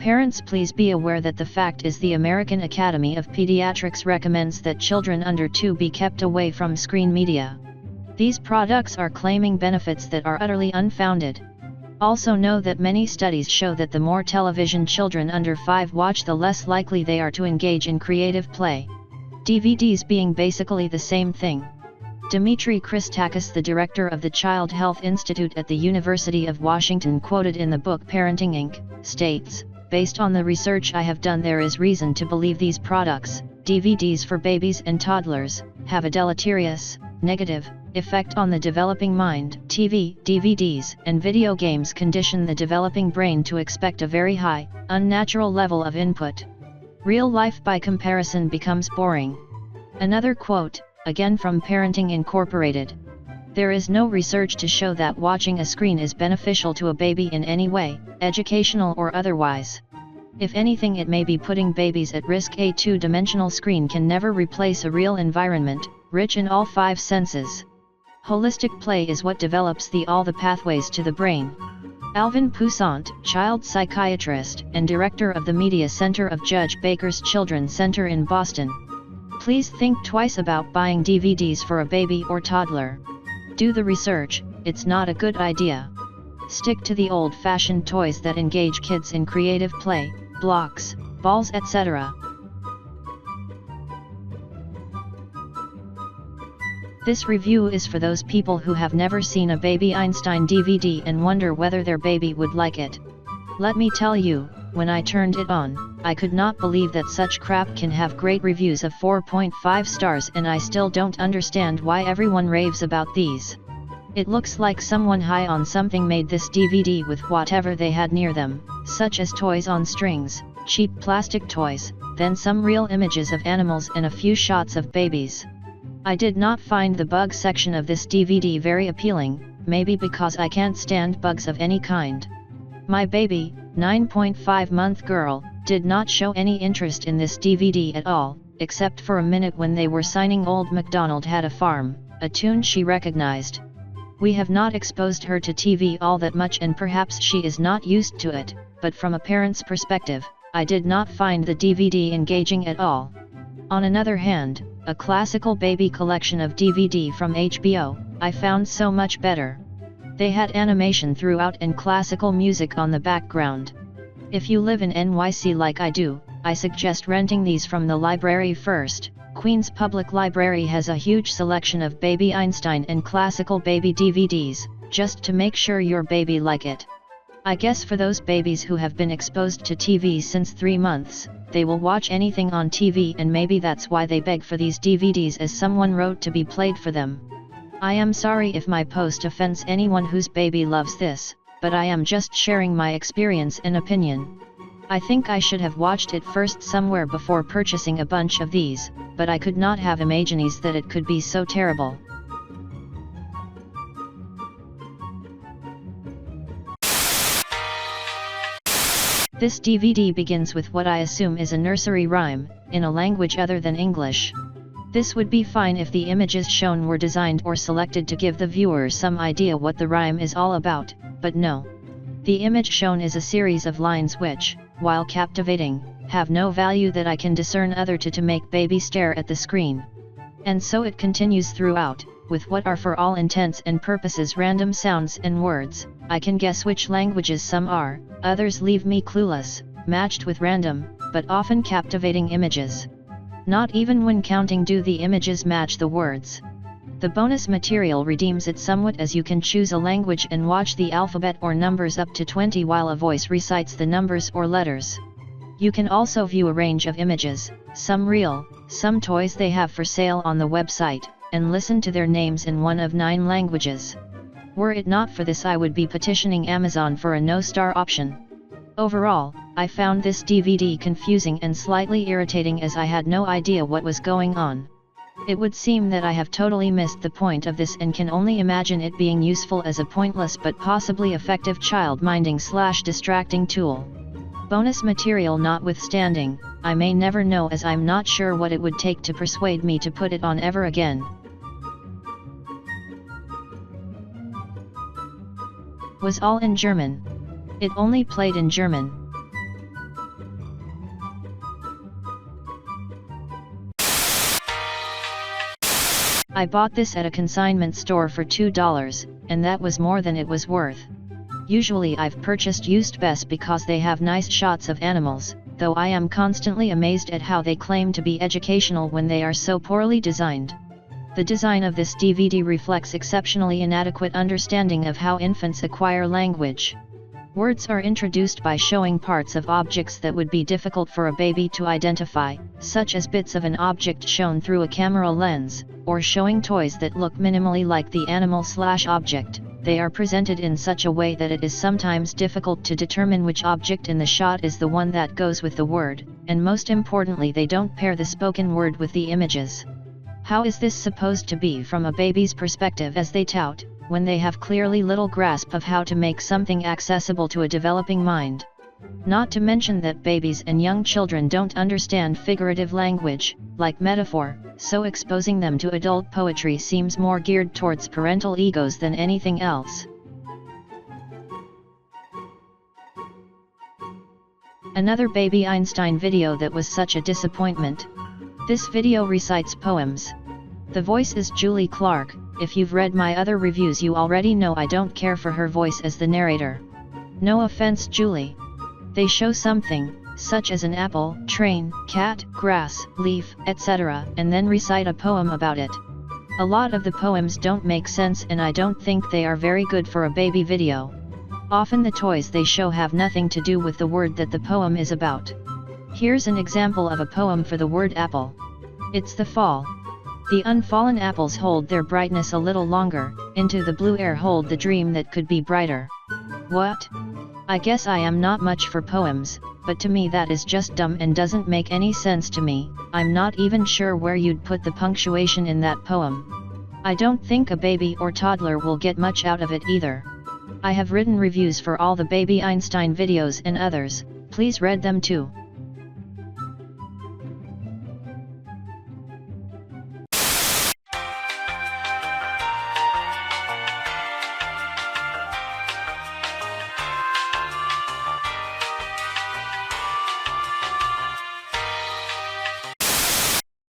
Parents, please be aware that the fact is the American Academy of Pediatrics recommends that children under 2 be kept away from screen media. These products are claiming benefits that are utterly unfounded. Also know that many studies show that the more television children under 5 watch, the less likely they are to engage in creative play. DVDs being basically the same thing. Dimitri Christakis, the director of the Child Health Institute at the University of Washington, quoted in the book Parenting Inc., states, "Based on the research I have done, there is reason to believe these products, DVDs for babies and toddlers, have a deleterious, negative, effect on the developing mind. TV, DVDs, and video games condition the developing brain to expect a very high, unnatural level of input. Real life by comparison becomes boring." Another quote, again from Parenting Incorporated. "There is no research to show that watching a screen is beneficial to a baby in any way, educational or otherwise. If anything, it may be putting babies at risk. A 2-dimensional screen can never replace a real environment, rich in all 5 senses. Holistic play is what develops all the pathways to the brain." Alvin Poussant, child psychiatrist and director of the Media Center of Judge Baker's Children's Center in Boston. Please think twice about buying DVDs for a baby or toddler. Do the research, it's not a good idea. Stick to the old-fashioned toys that engage kids in creative play, blocks, balls, etc. This review is for those people who have never seen a Baby Einstein DVD and wonder whether their baby would like it. Let me tell you, when I turned it on, I could not believe that such crap can have great reviews of 4.5 stars, and I still don't understand why everyone raves about these. It looks like someone high on something made this DVD with whatever they had near them, such as toys on strings, cheap plastic toys, then some real images of animals and a few shots of babies. I did not find the bug section of this DVD very appealing, maybe because I can't stand bugs of any kind. My baby, 9.5-month girl, did not show any interest in this DVD at all, except for a minute when they were signing Old MacDonald Had a Farm, a tune she recognized. We have not exposed her to TV all that much, and perhaps she is not used to it, but from a parent's perspective, I did not find the DVD engaging at all. On another hand, a classical baby collection of DVD from HBO, I found so much better. They had animation throughout and classical music on the background. If you live in NYC like I do, I suggest renting these from the library first. Queens Public Library has a huge selection of Baby Einstein and classical baby DVDs, just to make sure your baby like it. I guess for those babies who have been exposed to TV since 3 months, they will watch anything on TV, and maybe that's why they beg for these DVDs, as someone wrote to be played for them. I am sorry if my post offends anyone whose baby loves this, but I am just sharing my experience and opinion. I think I should have watched it first somewhere before purchasing a bunch of these, but I could not have imagined that it could be so terrible. This DVD begins with what I assume is a nursery rhyme, in a language other than English. This would be fine if the images shown were designed or selected to give the viewer some idea what the rhyme is all about, but no. The image shown is a series of lines which, while captivating, have no value that I can discern other to make baby stare at the screen. And so it continues throughout, with what are for all intents and purposes random sounds and words. I can guess which languages some are, others leave me clueless, matched with random, but often captivating images. Not even when counting do the images match the words. The bonus material redeems it somewhat, as you can choose a language and watch the alphabet or numbers up to 20 while a voice recites the numbers or letters. You can also view a range of images, some real, some toys they have for sale on the website, and listen to their names in one of 9 languages. Were it not for this, I would be petitioning Amazon for a no-star option. Overall, I found this DVD confusing and slightly irritating, as I had no idea what was going on. It would seem that I have totally missed the point of this, and can only imagine it being useful as a pointless but possibly effective child-minding/distracting tool. Bonus material notwithstanding, I may never know, as I'm not sure what it would take to persuade me to put it on ever again. Was all in German. It only played in German. I bought this at a consignment store for $2, and that was more than it was worth. Usually I've purchased used best because they have nice shots of animals, though I am constantly amazed at how they claim to be educational when they are so poorly designed. The design of this DVD reflects exceptionally inadequate understanding of how infants acquire language. Words are introduced by showing parts of objects that would be difficult for a baby to identify, such as bits of an object shown through a camera lens, or showing toys that look minimally like the animal/object. They are presented in such a way that it is sometimes difficult to determine which object in the shot is the one that goes with the word, and most importantly they don't pair the spoken word with the images. How is this supposed to be from a baby's perspective, as they tout, when they have clearly little grasp of how to make something accessible to a developing mind? Not to mention that babies and young children don't understand figurative language, like metaphor, so exposing them to adult poetry seems more geared towards parental egos than anything else. Another Baby Einstein video that was such a disappointment. This video recites poems. The voice is Julie Clark. If you've read my other reviews you already know I don't care for her voice as the narrator. No offense, Julie. They show something, such as an apple, train, cat, grass, leaf, etc., and then recite a poem about it. A lot of the poems don't make sense and I don't think they are very good for a baby video. Often the toys they show have nothing to do with the word that the poem is about. Here's an example of a poem for the word apple. It's the fall. The unfallen apples hold their brightness a little longer, into the blue air hold the dream that could be brighter. What? I guess I am not much for poems, but to me that is just dumb and doesn't make any sense to me. I'm not even sure where you'd put the punctuation in that poem. I don't think a baby or toddler will get much out of it either. I have written reviews for all the Baby Einstein videos and others, please read them too.